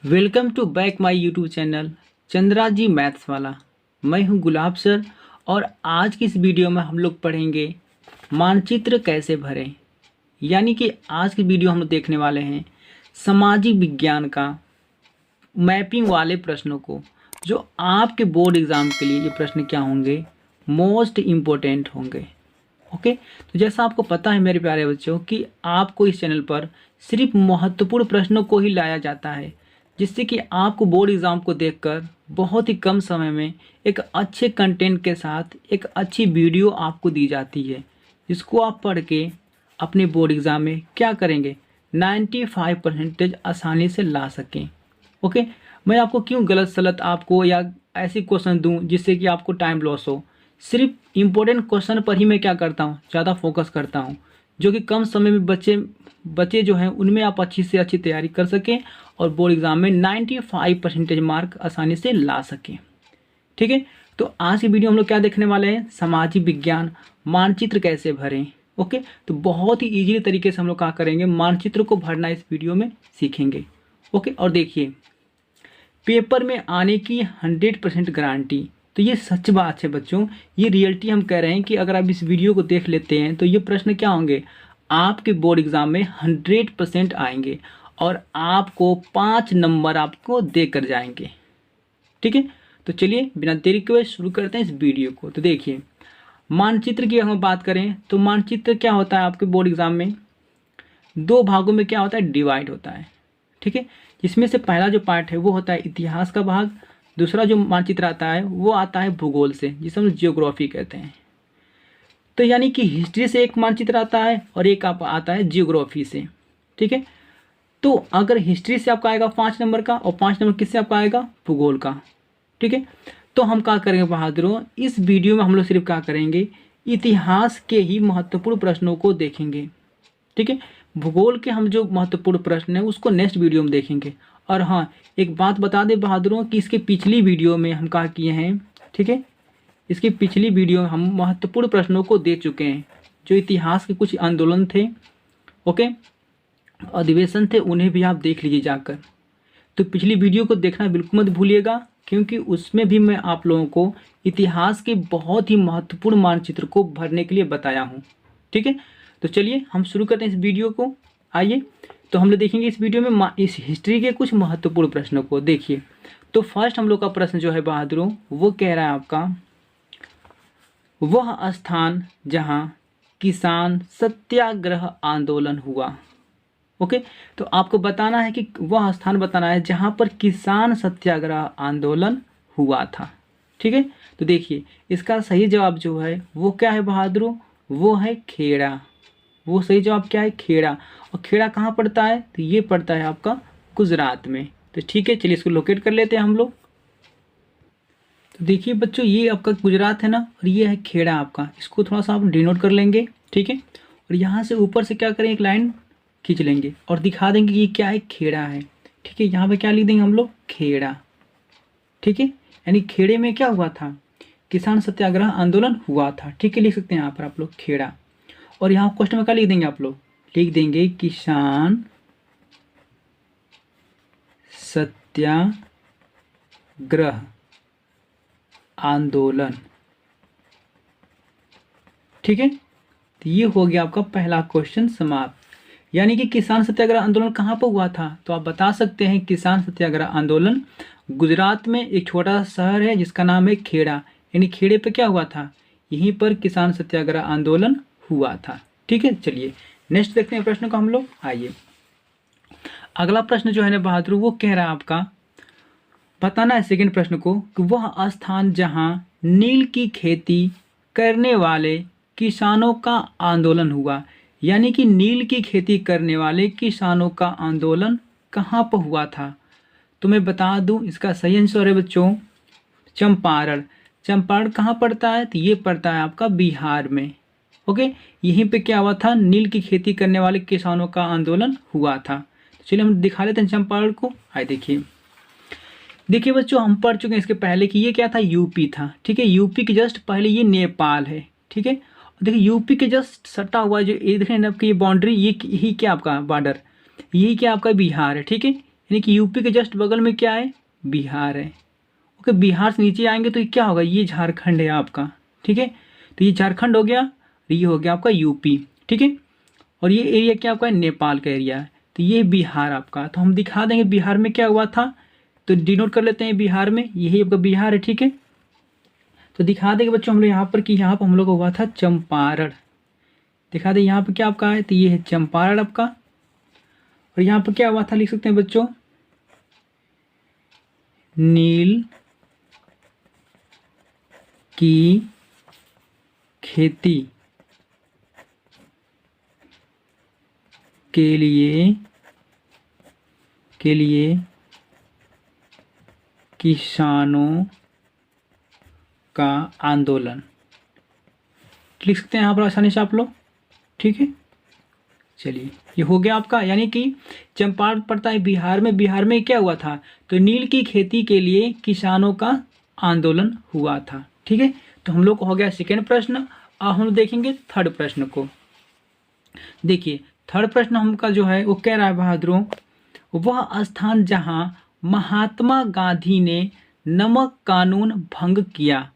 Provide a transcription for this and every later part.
Welcome to back my YouTube channel Chandra ji maths वाला। मैं हूं गुलाब सर और आज की इस वीडियो में हम लोग पढ़ेंगे मानचित्र कैसे भरें। यानी कि आज की वीडियो हम लोग देखने वाले हैं सामाजिक विज्ञान का मैपिंग वाले प्रश्नों को, जो आपके बोर्ड एग्ज़ाम के लिए ये प्रश्न क्या होंगे, मोस्ट इम्पोर्टेंट होंगे। ओके, तो जैसा आपको पता है मेरे प्यारे बच्चों कि आपको इस चैनल पर सिर्फ महत्वपूर्ण प्रश्नों को ही लाया जाता है, जिससे कि आपको बोर्ड एग्ज़ाम को देखकर बहुत ही कम समय में एक अच्छे कंटेंट के साथ एक अच्छी वीडियो आपको दी जाती है, जिसको आप पढ़ के अपने बोर्ड एग्ज़ाम में क्या करेंगे, 95% आसानी से ला सकें। ओके, मैं आपको क्यों गलत सलत आपको या ऐसी क्वेश्चन दूं जिससे कि आपको टाइम लॉस हो। सिर्फ इम्पोर्टेंट क्वेश्चन पर ही मैं क्या करता हूँ, ज़्यादा फोकस करता हूँ, जो कि कम समय में बच्चे जो हैं उनमें आप अच्छी से अच्छी तैयारी कर सकें और बोर्ड एग्ज़ाम में 95% मार्क आसानी से ला सकें। ठीक है, तो आज की वीडियो हम लोग क्या देखने वाले हैं, सामाजिक विज्ञान मानचित्र कैसे भरें। ओके, तो बहुत ही ईजी तरीके से हम लोग क्या करेंगे, मानचित्र को भरना इस वीडियो में सीखेंगे। ओके, और देखिए पेपर में आने की 100% गारंटी, तो ये सच बात है बच्चों, ये रियलिटी हम कह रहे हैं कि अगर आप इस वीडियो को देख लेते हैं तो ये प्रश्न क्या होंगे, आपके बोर्ड एग्ज़ाम में 100% आएंगे और आपको 5 नंबर आपको दे कर जाएंगे। ठीक है, तो चलिए बिना देरी के शुरू करते हैं इस वीडियो को। तो देखिए मानचित्र की हम बात करें तो मानचित्र क्या होता है, आपके बोर्ड एग्ज़ाम में 2 भागों में क्या होता है, डिवाइड होता है। ठीक है, जिसमें से पहला जो पार्ट है वो होता है इतिहास का भाग, दूसरा जो मानचित्र आता है वो आता है भूगोल से, जिसे हम जियोग्राफी कहते हैं। तो यानी कि हिस्ट्री से एक मानचित्र आता है और एक आता है जियोग्राफी से। ठीक है, तो अगर हिस्ट्री से आपका आएगा 5 नंबर का और 5 नंबर किससे आपका आएगा, भूगोल का। ठीक है, तो हम क्या करेंगे बहादुरों, इस वीडियो में हम लोग सिर्फ क्या करेंगे, इतिहास के ही महत्वपूर्ण प्रश्नों को देखेंगे। ठीक है, भूगोल के हम जो महत्वपूर्ण प्रश्न है उसको नेक्स्ट वीडियो में देखेंगे। और हाँ, एक बात बता दें बहादुरों कि इसके पिछली वीडियो में हम क्या किए हैं, ठीक है, इसकी पिछली वीडियो में हम महत्वपूर्ण प्रश्नों को दे चुके हैं, जो इतिहास के कुछ आंदोलन थे, ओके, अधिवेशन थे, उन्हें भी आप देख लीजिए जाकर। तो पिछली वीडियो को देखना बिल्कुल मत भूलिएगा, क्योंकि उसमें भी मैं आप लोगों को इतिहास के बहुत ही महत्वपूर्ण मानचित्र को भरने के लिए बताया हूँ। ठीक है, तो चलिए हम शुरू करते हैं इस वीडियो को। आइए, तो हम लोग देखेंगे इस वीडियो में इस हिस्ट्री के कुछ महत्वपूर्ण प्रश्नों को। देखिए, तो फर्स्ट हम लोग का प्रश्न जो है बहादुरों, वो कह रहा है आपका, वह स्थान जहां किसान सत्याग्रह आंदोलन हुआ। ओके, तो आपको बताना है कि वह स्थान बताना है जहां पर किसान सत्याग्रह आंदोलन हुआ था। ठीक है, तो देखिए इसका सही जवाब जो है वो क्या है बहादुरों, वो है खेड़ा। वो सही जवाब क्या है, खेड़ा। और खेड़ा कहाँ पड़ता है, तो ये पड़ता है आपका गुजरात में। तो ठीक है, चलिए इसको लोकेट कर लेते हैं हम लोग। तो देखिए बच्चों, ये आपका गुजरात है ना, और ये है खेड़ा आपका, इसको थोड़ा सा आप डिनोट कर लेंगे। ठीक है, और यहाँ से ऊपर से क्या करें, एक लाइन खींच लेंगे और दिखा देंगे कि ये क्या है, खेड़ा है। ठीक है, यहाँ पे क्या लिख देंगे हम लोग, खेड़ा। ठीक है, यानी खेड़े में क्या हुआ था, किसान सत्याग्रह आंदोलन हुआ था। ठीक है, लिख सकते हैं यहाँ पर आप लोग खेड़ा। और यहाँ क्वेश्चन में क्या लिख देंगे आप लोग, लिख देंगे किसान सत्याग्रह आंदोलन। ठीक है, तो ये हो गया आपका पहला क्वेश्चन समाप्त। यानी कि किसान सत्याग्रह आंदोलन कहाँ पर हुआ था, तो आप बता सकते हैं किसान सत्याग्रह आंदोलन गुजरात में एक छोटा सा शहर है जिसका नाम है खेड़ा। यानी खेड़े पे क्या हुआ था, यहीं पर किसान सत्याग्रह आंदोलन हुआ था। ठीक है, चलिए नेक्स्ट देखते हैं प्रश्न को हम लोग। आइए, अगला प्रश्न जो है ना बहादुर, वो कह रहा है आपका, बताना है सेकंड प्रश्न को, कि वह स्थान जहां नील की खेती करने वाले किसानों का आंदोलन हुआ। यानी कि नील की खेती करने वाले किसानों का आंदोलन कहाँ पर हुआ था, तो मैं बता दूं इसका सही आंसर है बच्चों चंपारण। चंपारण कहाँ पड़ता है, तो ये पड़ता है आपका बिहार में। ओके, यहीं पे क्या हुआ था, नील की खेती करने वाले किसानों का आंदोलन हुआ था। तो चलिए हम दिखा लेते हैं चंपारण को। आए देखिए, देखिए बच्चों, हम पढ़ चुके हैं इसके पहले कि ये क्या था, यूपी था। ठीक है, यूपी के जस्ट पहले ये नेपाल है। ठीक है, देखिए यूपी के जस्ट सटा हुआ जो ये देख रहे हैं आपकी ये बाउंड्री, ये यही क्या आपका बॉर्डर, यही क्या आपका बिहार है। ठीक है, यानी कि यूपी के जस्ट बगल में क्या है, बिहार है। ओके, बिहार से नीचे आएंगे तो ये क्या होगा, ये झारखंड है आपका, ठीक है। तो ये झारखंड हो गया, ये हो गया आपका यूपी, ठीक है। और ये एरिया क्या आपका है, नेपाल का एरिया है। तो ये बिहार आपका, तो हम दिखा देंगे बिहार में क्या हुआ था, तो डिनोट कर लेते हैं बिहार में, यही आपका बिहार है, ठीक है। तो दिखा देंगे बच्चों हम लोग यहाँ पर कि यहाँ पर हम लोग को हुआ था चंपारण। दिखा दे यहाँ पर क्या आपका है, तो ये है चंपारण आपका। और यहाँ पर क्या हुआ था, लिख सकते हैं बच्चों, नील की खेती के लिए किसानों का आंदोलन, लिख सकते हैं यहाँ पर आसानी से आप लोग, ठीक है। चलिए ये हो गया आपका, यानी कि चंपारण पड़ता है बिहार में। बिहार में क्या हुआ था, तो नील की खेती के लिए किसानों का आंदोलन हुआ था, ठीक है। तो हम लोग को हो गया सेकेंड प्रश्न। अब हम देखेंगे थर्ड प्रश्न को। देखिए थर्ड प्रश्न हमका जो है वो कह रहा है बहादुरों, वह स्थान जहां महात्मा गांधी ने नमक कानून भंग किया।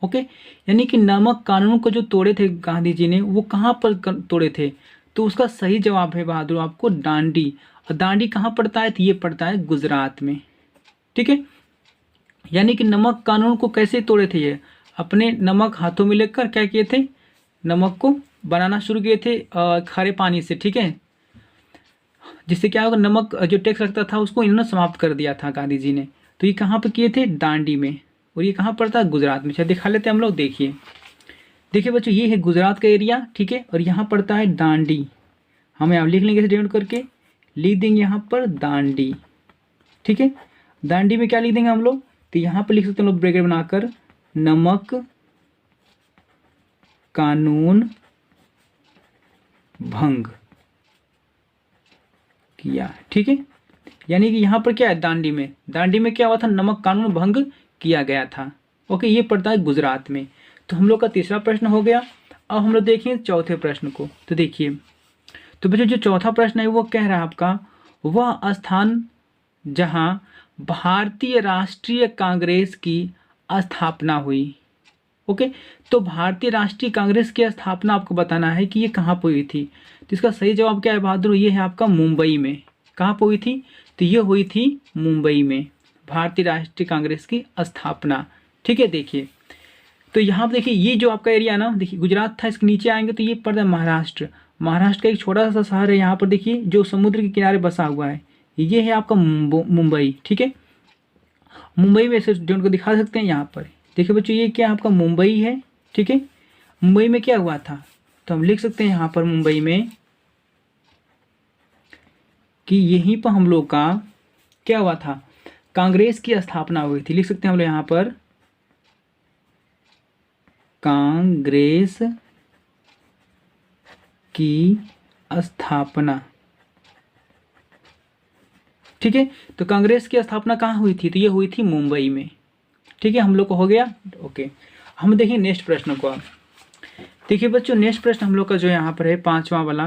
ओके, यानी कि नमक कानून को जो तोड़े थे गांधी जी ने, वो कहाँ पर तोड़े थे, तो उसका सही जवाब है बहादुर आपको दांडी। और दांडी कहाँ पड़ता है, तो ये पड़ता है गुजरात में, ठीक है। यानी कि नमक कानून को कैसे तोड़े थे, ये अपने नमक हाथों में लेकर क्या किए थे, नमक को बनाना शुरू किए थे खारे पानी से, ठीक है। जिससे क्या होगा, नमक जो टैक्स लगता था उसको इन्होंने समाप्त कर दिया था गांधी जी ने। तो ये कहाँ पे किए थे, दांडी में। और ये कहाँ पड़ता है, गुजरात में। चलिए दिखा लेते हैं हम लोग। देखिए देखिए बच्चों, ये है गुजरात का एरिया, ठीक है। और यहाँ पड़ता है दांडी। हम यहाँ लिख लेंगे, डिनोट करके लिख देंगे यहाँ पर दांडी, ठीक है। दांडी में क्या लिख देंगे हम लोग, तो यहाँ पर लिख सकते हैं हम लोग ब्रैकेट बनाकर, नमक कानून भंग किया, ठीक है। यानी कि यहाँ पर क्या है, दांडी में क्या हुआ था, नमक कानून भंग किया गया था। ओके, ये पड़ता है गुजरात में। तो हम लोग का तीसरा प्रश्न हो गया। अब हम लोग देखें चौथे प्रश्न को। तो देखिए, तो बच्चों जो चौथा प्रश्न है वो कह रहा है आपका, वह स्थान जहां भारतीय राष्ट्रीय कांग्रेस की स्थापना हुई। ओके, तो भारतीय राष्ट्रीय कांग्रेस की स्थापना आपको बताना है कि ये कहाँ पर हुई थी। तो इसका सही जवाब क्या है बहादुर, ये है आपका मुंबई में। कहाँ पर हुई थी, तो ये हुई थी मुंबई में, भारतीय राष्ट्रीय कांग्रेस की स्थापना, ठीक है। देखिए तो यहाँ पर देखिए, ये जो आपका एरिया ना, देखिए गुजरात था, इसके नीचे आएंगे तो ये पड़ता है महाराष्ट्र। महाराष्ट्र का एक छोटा सा शहर है यहाँ पर, देखिए जो समुद्र के किनारे बसा हुआ है, ये है आपका मुंबई, ठीक है। मुंबई में से जो उनको दिखा सकते हैं यहाँ पर। देखिए बच्चों, ये क्या आपका मुंबई है, ठीक है। मुंबई में क्या हुआ था, तो हम लिख सकते हैं यहाँ पर मुंबई में कि यहीं पर हम लोग का क्या हुआ था, कांग्रेस की स्थापना हुई थी। लिख सकते हैं हम लोग यहाँ पर, कांग्रेस की स्थापना, ठीक है। तो कांग्रेस की स्थापना कहाँ हुई थी, तो ये हुई थी मुंबई में, ठीक है। हम लोग को हो गया। ओके, हम देखिए नेक्स्ट प्रश्न को। अब देखिए बच्चों, नेक्स्ट प्रश्न हम लोग का जो यहाँ पर है पांचवा वाला,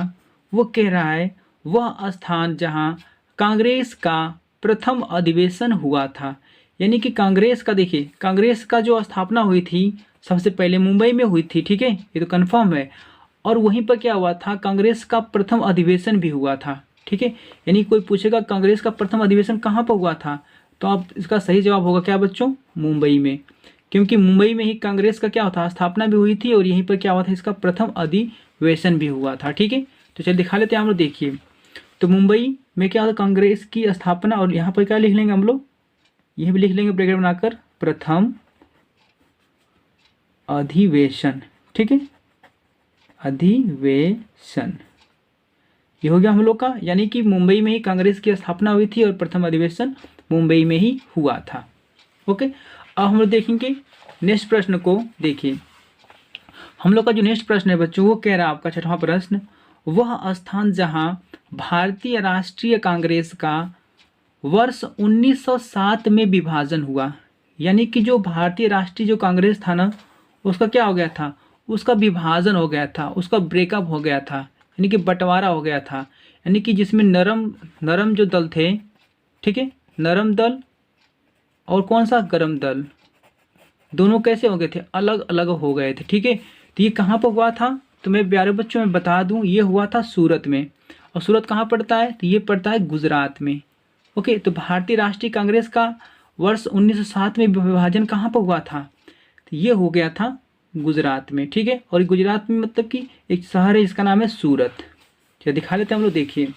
वो कह रहा है, वह स्थान जहां कांग्रेस का प्रथम अधिवेशन हुआ था। यानी कि कांग्रेस का, देखिए कांग्रेस का जो स्थापना हुई थी सबसे पहले मुंबई में हुई थी, ठीक है, ये तो कंफर्म है। और वहीं पर क्या हुआ था, कांग्रेस का प्रथम अधिवेशन भी हुआ था, ठीक है। यानी कोई पूछेगा कांग्रेस का प्रथम अधिवेशन कहाँ पर हुआ था, तो आप इसका सही जवाब होगा क्या बच्चों, मुंबई में। क्योंकि मुंबई में ही कांग्रेस का क्या होता, स्थापना भी हुई थी और यहीं पर क्या हुआ था, इसका प्रथम अधिवेशन भी हुआ था, ठीक है। तो चलिए दिखा लेते हैं हम लोग। देखिए तो मुंबई में क्या होता, कांग्रेस की स्थापना, और यहाँ पर क्या लिख लेंगे हम लोग, यह भी लिख लेंगे ब्रैकेट बनाकर, प्रथम अधिवेशन, ठीक है, अधिवेशन, ये हो गया हम लोग का। यानी कि मुंबई में ही कांग्रेस की स्थापना हुई थी और प्रथम अधिवेशन मुंबई में ही हुआ था। ओके, अब हम लोग देखेंगे नेक्स्ट प्रश्न को। देखिए हम लोग का जो नेक्स्ट प्रश्न है बच्चों, वो कह रहा है आपका छठवां प्रश्न, वह स्थान जहां भारतीय राष्ट्रीय कांग्रेस का वर्ष 1907 में विभाजन हुआ। यानी कि जो भारतीय राष्ट्रीय जो कांग्रेस था ना, उसका क्या हो गया था, उसका विभाजन हो गया था, उसका ब्रेकअप हो गया था, यानी कि बंटवारा हो गया था। यानी कि जिसमें नरम जो दल थे, ठीक है, नरम दल और कौन सा गरम दल, दोनों कैसे हो गए थे, अलग अलग हो गए थे। ठीक है, तो ये कहाँ पर हुआ था, तो मेरे प्यारे बच्चों मैं बता दूं ये हुआ था सूरत में। और सूरत कहाँ पड़ता है, तो ये पड़ता है गुजरात में। ओके, तो भारतीय राष्ट्रीय कांग्रेस का वर्ष 1907 में विभाजन कहाँ पर हुआ था, तो ये हो गया था गुजरात में। ठीक है, और गुजरात में मतलब कि एक शहर है जिसका नाम है सूरत। चलिए दिखा लेते हैं हम लोग, देखिए।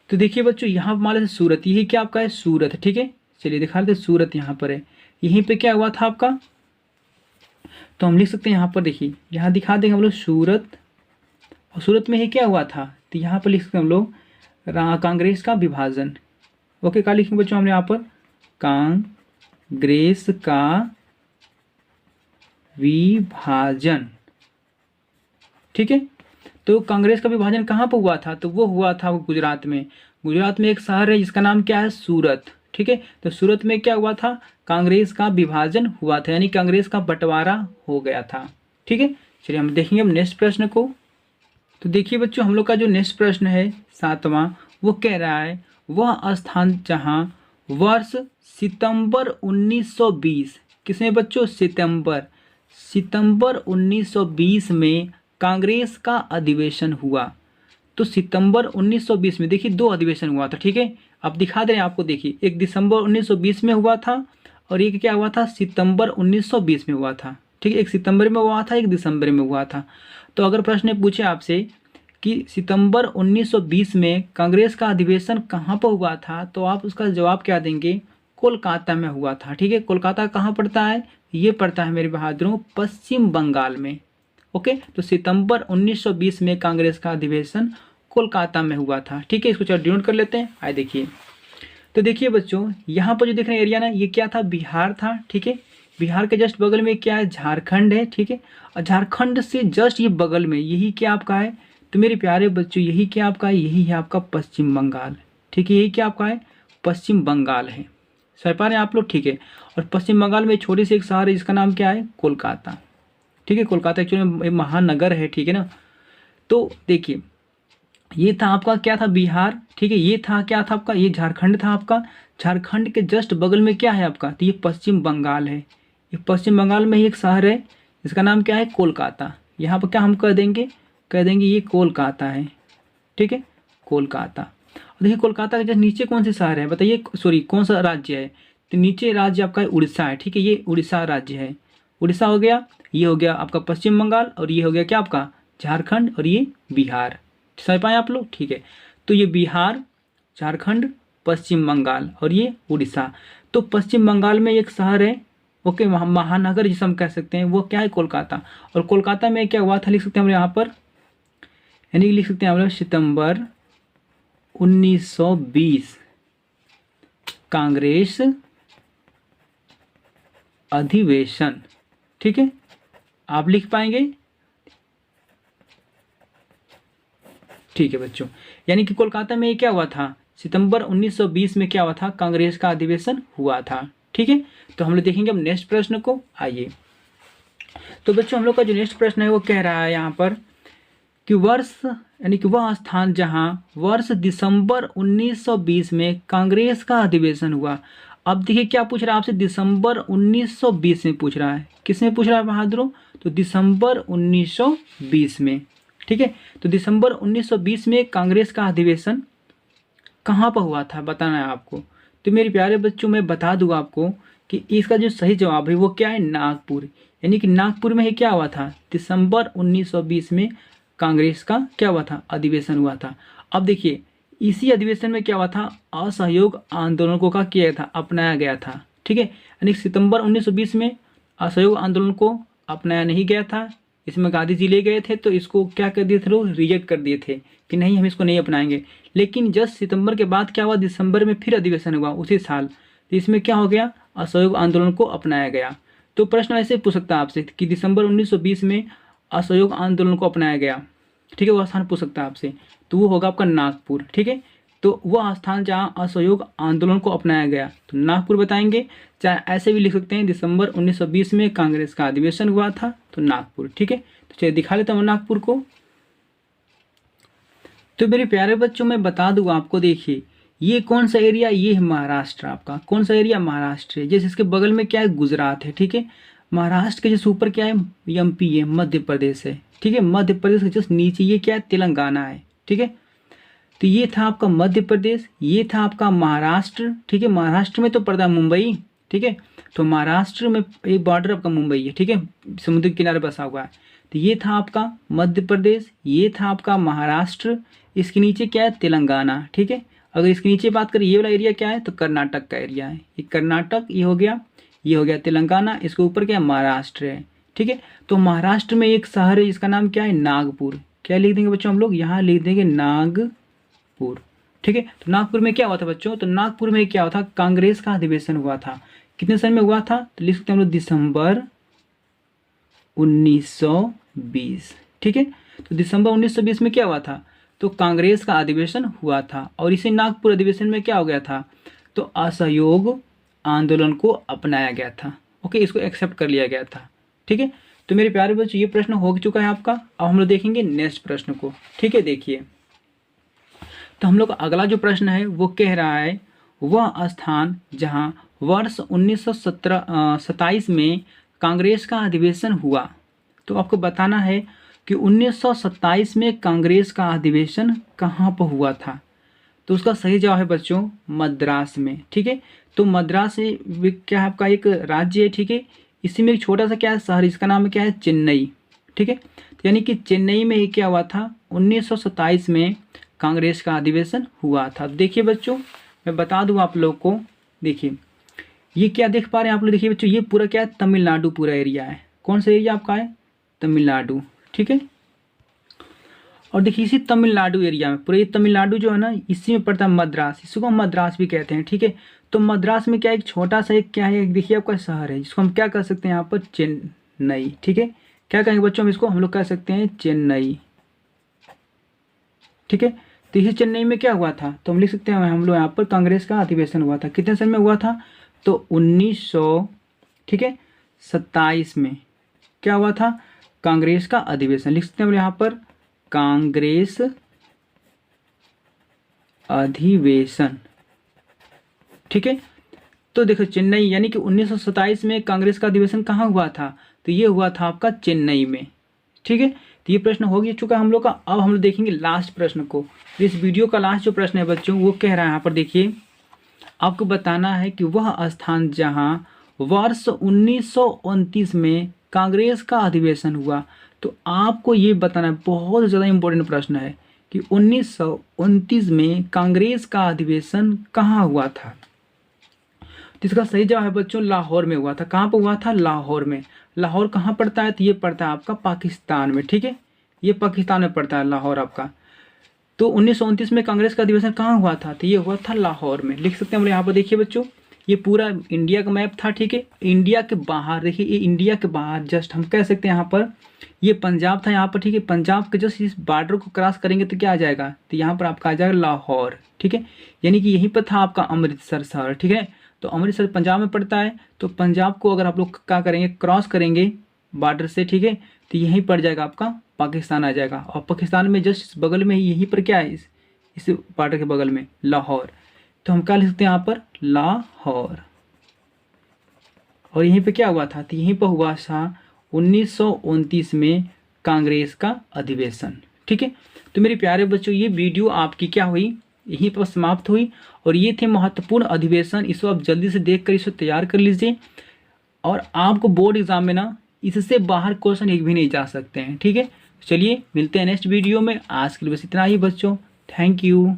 तो देखिए बच्चों यहाँ मान लेते सूरत, यही क्या आपका है सूरत। ठीक है, चलिए दिखा लेते सूरत यहाँ पर है, यहीं पे क्या हुआ था आपका, तो हम लिख सकते हैं यहाँ पर, देखिए यहाँ दिखा देंगे हम लोग सूरत, और सूरत में ही क्या हुआ था, तो यहाँ पर लिख सकते हैं हम लोग कांग्रेस का विभाजन। ओके, क्या लिखेंगे बच्चों हमने यहाँ पर, कांग्रेस का विभाजन। ठीक है, तो कांग्रेस का विभाजन कहाँ पर हुआ था, तो वो हुआ था वो गुजरात में। गुजरात में एक शहर है जिसका नाम क्या है, सूरत। ठीक है, तो सूरत में क्या हुआ था, कांग्रेस का विभाजन हुआ था, यानी कांग्रेस का बंटवारा हो गया था। ठीक है, चलिए हम देखेंगे अब नेक्स्ट प्रश्न को। तो देखिए बच्चों हम लोग का जो नेक्स्ट प्रश्न है 7वां, वो कह रहा है वह स्थान जहां वर्ष सितंबर 1920, किसमें बच्चों, सितंबर 1920 में कांग्रेस का अधिवेशन हुआ। तो सितंबर 1920 में देखिए 2 अधिवेशन हुआ था। ठीक है, अब दिखा दे रहे हैं आपको, देखिए एक दिसंबर 1920 में हुआ था और एक क्या हुआ था, सितंबर 1920 में हुआ था। ठीक है, एक सितंबर में हुआ था, एक दिसंबर में हुआ था। तो अगर प्रश्न पूछे आपसे कि सितंबर 1920 में कांग्रेस का अधिवेशन कहाँ पर हुआ था, तो आप उसका जवाब क्या देंगे, कोलकाता में हुआ था। ठीक है, कोलकाता कहाँ पड़ता है, ये पड़ता है मेरे बहादुरों पश्चिम बंगाल में। ओके, तो सितंबर 1920 में कांग्रेस का अधिवेशन कोलकाता में हुआ था। ठीक है, इसको चलो डिनोट कर लेते हैं। आए देखिए, तो देखिए बच्चों यहाँ पर जो देख रहे हैं एरिया ना, ये क्या था, बिहार था। ठीक है, बिहार के जस्ट बगल में क्या है, झारखंड है। ठीक है, और झारखंड से जस्ट ये बगल में यही क्या आपका है, तो मेरे प्यारे बच्चों यही क्या आपका है, यही है आपका पश्चिम बंगाल। ठीक है, यही क्या आपका है, पश्चिम बंगाल है। समझ पा रहे हैं आप लोग। ठीक है, और पश्चिम बंगाल में छोटे से एक शहर है जिसका नाम क्या है, कोलकाता। ठीक है, कोलकाता एक्चुअली महानगर है। ठीक है ना, तो देखिए ये था आपका क्या था, बिहार। ठीक है, ये था क्या था आपका, ये झारखंड था आपका। झारखंड के जस्ट बगल में क्या है आपका, तो ये पश्चिम बंगाल है। ये पश्चिम बंगाल में ही एक शहर है जिसका नाम क्या है, कोलकाता। यहाँ पर क्या हम कह देंगे ये कोलकाता है। ठीक है, कोलकाता। और देखिए कोलकाता के जस्ट नीचे कौन से शहर है बताइए, सॉरी कौन सा राज्य है, तो नीचे राज्य आपका उड़ीसा है। ठीक है, ये उड़ीसा राज्य है। उड़ीसा हो गया, ये हो गया आपका पश्चिम बंगाल, और ये हो गया क्या आपका झारखंड, और ये बिहार। समझ पाए आप लोग। ठीक है, तो ये बिहार, झारखंड, पश्चिम बंगाल और ये उड़ीसा। तो पश्चिम बंगाल में एक शहर है, ओके, महानगर जिसे हम कह सकते हैं, वो क्या है, कोलकाता। और कोलकाता में क्या हुआ था, लिख सकते हैं हम यहाँ पर, यानी लिख सकते हैं हम लोग सितंबर 1920 कांग्रेस अधिवेशन। ठीक है, आप लिख पाएंगे। ठीक है बच्चों, यानी कि कोलकाता में क्या हुआ था, सितंबर 1920 में क्या हुआ था, कांग्रेस का अधिवेशन हुआ था। ठीक है, तो हम लोग देखेंगे अब नेक्स्ट प्रश्न को। आइए, तो बच्चों हम लोग का जो नेक्स्ट प्रश्न है वो कह रहा है यहाँ पर कि वर्ष, यानी कि वह स्थान जहां वर्ष दिसंबर 1920 में कांग्रेस का अधिवेशन हुआ। अब देखिए क्या पूछ रहा है आपसे, दिसंबर 1920 में पूछ रहा है। किसमें पूछ रहा है बहादुरों, तो दिसंबर 1920 में। ठीक है, तो दिसंबर 1920 में कांग्रेस का अधिवेशन कहाँ पर हुआ था बताना है आपको। तो मेरे प्यारे बच्चों मैं बता दूँ आपको कि इसका जो सही जवाब है वो क्या है, नागपुर। यानी कि नागपुर में ही क्या हुआ था, दिसंबर 1920 में कांग्रेस का क्या हुआ था, अधिवेशन हुआ था। अब देखिए इसी अधिवेशन में क्या हुआ था, असहयोग आंदोलनों का किया था, अपनाया गया था। ठीक है, यानी सितंबर 1920 में असहयोग आंदोलन को अपनाया नहीं गया था, इसमें गांधी जी ले गए थे, तो इसको क्या कर दिए थे लोग, रिजेक्ट कर दिए थे कि नहीं हम इसको नहीं अपनाएंगे। लेकिन जस्ट सितंबर के बाद क्या हुआ, दिसंबर में फिर अधिवेशन हुआ उसी साल, तो इसमें क्या हो गया, असहयोग आंदोलन को अपनाया गया। तो प्रश्न ऐसे पूछ सकता है आपसे कि दिसंबर 1920 में असहयोग आंदोलन को अपनाया गया। ठीक है, वो स्थान पूछ सकता है आपसे, तो वो होगा आपका नागपुर। ठीक है, तो वह स्थान जहाँ असहयोग आंदोलन को अपनाया गया तो नागपुर बताएंगे। चाहे ऐसे भी लिख सकते हैं, दिसंबर 1920 में कांग्रेस का अधिवेशन हुआ था तो नागपुर। ठीक है, तो चलिए दिखा लेता हूँ नागपुर को। तो मेरे प्यारे बच्चों मैं बता दूँ आपको, देखिए ये कौन सा एरिया, ये है महाराष्ट्र आपका। कौन सा एरिया, महाराष्ट्र है। जैसे इसके बगल में क्या है, गुजरात है, ठीक है। महाराष्ट्र के जैसे ऊपर क्या है, एमपी है, मध्य प्रदेश है, ठीक है। मध्य प्रदेश के जस्ट नीचे ये क्या है, तेलंगाना है, ठीक है। तो ये था आपका मध्य प्रदेश, ये था आपका महाराष्ट्र, ठीक है। महाराष्ट्र में तो पड़ता है मुंबई, ठीक है। तो महाराष्ट्र में एक बॉर्डर आपका मुंबई है, ठीक है, समुद्र के किनारे बसा हुआ है। तो ये था आपका मध्य प्रदेश, ये था आपका महाराष्ट्र, इसके नीचे क्या है, तेलंगाना, ठीक है। अगर इसके नीचे बात करें, ये वाला एरिया क्या है, तो कर्नाटक का एरिया है। ये कर्नाटक, ये हो गया तेलंगाना, इसके ऊपर क्या है, महाराष्ट्र है, ठीक है। तो महाराष्ट्र में एक शहर है जिसका नाम क्या है, नागपुर। क्या लिख देंगे बच्चों हम लोग, यहाँ लिख देंगे नागपुर, ठीक है। तो नागपुर में क्या हुआ था बच्चों, तो नागपुर में क्या हुआ था, कांग्रेस का अधिवेशन हुआ था। कितने सन में हुआ था, तो लिख सकते हैं हम लोग दिसंबर 1920, ठीक है। तो दिसंबर 1920 में क्या हुआ था, तो कांग्रेस का अधिवेशन हुआ था। और इसी नागपुर अधिवेशन में क्या हो गया था, तो असहयोग आंदोलन को अपनाया गया था। ओके, इसको एक्सेप्ट कर लिया गया था, ठीक है। तो मेरे प्यारे बच्चों, ये प्रश्न हो चुका है आपका। अब हम लोग देखेंगे नेक्स्ट प्रश्न को, ठीक है। देखिए, तो हम लोग का अगला जो प्रश्न है वो कह रहा है, वह स्थान जहां वर्ष 1927 में कांग्रेस का अधिवेशन हुआ। तो आपको बताना है कि 1927 में कांग्रेस का अधिवेशन कहाँ पर हुआ था। तो उसका सही जवाब है बच्चों, मद्रास में, ठीक है। तो मद्रास क्या है आपका एक राज्य है, ठीक है। इसी में एक छोटा सा क्या है शहर, इसका नाम क्या है, चेन्नई, ठीक है। तो यानी कि चेन्नई में ये क्या हुआ था, 1927 में कांग्रेस का अधिवेशन हुआ था। देखिए बच्चों, मैं बता दूं आप लोग को, देखिए ये क्या देख पा रहे हैं आप लोग, देखिए बच्चों ये पूरा क्या है, तमिलनाडु पूरा एरिया है। कौन सा एरिया आपका है, तमिलनाडु, ठीक है। और देखिए इसी तमिलनाडु एरिया में, पूरे तमिलनाडु जो है ना, इसी में पड़ता है मद्रास, इसको हम मद्रास भी कहते हैं, ठीक है। तो मद्रास में क्या एक छोटा सा एक क्या है, देखिए आपका शहर है जिसको हम क्या कर सकते हैं यहाँ पर, चेन्नई, ठीक है। क्या कहेंगे बच्चों हम इसको, हम लोग कह सकते हैं चेन्नई, ठीक है। तो इसी चेन्नई में क्या हुआ था, तो हम लिख सकते हैं हम लोग यहाँ पर कांग्रेस का अधिवेशन हुआ था। कितने सन में हुआ था, तो 1900, ठीक है, 27 में क्या हुआ था, कांग्रेस का अधिवेशन। लिख सकते हैं हम यहाँ पर कांग्रेस अधिवेशन, ठीक है। तो देखो चेन्नई, यानी कि 1927 में कांग्रेस का अधिवेशन कहाँ हुआ था, तो ये हुआ था आपका चेन्नई में, ठीक है। तो ये प्रश्न हो गया चुका हम लोग का। अब हम लोग देखेंगे लास्ट प्रश्न को। इस वीडियो का लास्ट जो प्रश्न है बच्चों, वो कह रहा है यहाँ पर, देखिए आपको बताना है कि वह स्थान जहां वर्ष 1929 में कांग्रेस का अधिवेशन हुआ। तो आपको ये बताना है, बहुत ज़्यादा इंपॉर्टेंट प्रश्न है, कि 1929 में कांग्रेस का अधिवेशन कहाँ हुआ था। तो इसका सही जवाब है बच्चों, लाहौर में हुआ था। कहाँ पर हुआ था, लाहौर में। लाहौर कहाँ पड़ता है, तो ये पड़ता है आपका पाकिस्तान में, ठीक है। ये पाकिस्तान में पड़ता है लाहौर आपका। तो 1929 में कांग्रेस का अधिवेशन कहाँ हुआ था, तो ये हुआ था लाहौर में। लिख सकते हैं हम यहाँ पर, देखिए बच्चों ये पूरा इंडिया का मैप था, ठीक है। इंडिया के बाहर देखिए, ये इंडिया के बाहर जस्ट हम कह सकते हैं यहाँ पर ये पंजाब था यहाँ पर, ठीक है। पंजाब के जस्ट इस बॉर्डर को क्रॉस करेंगे तो क्या आ जाएगा, तो यहाँ पर आपका आ जाएगा लाहौर, ठीक है। यानी कि यहीं पर था आपका अमृतसर शहर, ठीक है। तो अमृतसर पंजाब में पड़ता है। तो पंजाब को अगर आप लोग क्या करेंगे, क्रॉस करेंगे बॉर्डर से, ठीक है, तो यहीं पड़ जाएगा आपका पाकिस्तान आ जाएगा। और पाकिस्तान में जस्ट इस बगल में ही, यहीं पर क्या है, इस बॉर्डर के बगल में लाहौर। तो हम क्या लिख सकते हैं यहाँ पर, लाहौर। और यहीं पे क्या हुआ था, तो यहीं पर हुआ था 1929 में कांग्रेस का अधिवेशन, ठीक है। तो मेरे प्यारे बच्चों, ये वीडियो आपकी क्या हुई, यहीं पर समाप्त हुई। और ये थे महत्वपूर्ण अधिवेशन। इसको आप जल्दी से देख कर इसको तैयार कर लीजिए। और आपको बोर्ड एग्जाम में ना इससे बाहर क्वेश्चन एक भी नहीं जा सकते हैं, ठीक है। चलिए मिलते हैं नेक्स्ट वीडियो में। आज के लिए बस इतना ही बच्चों, थैंक यू।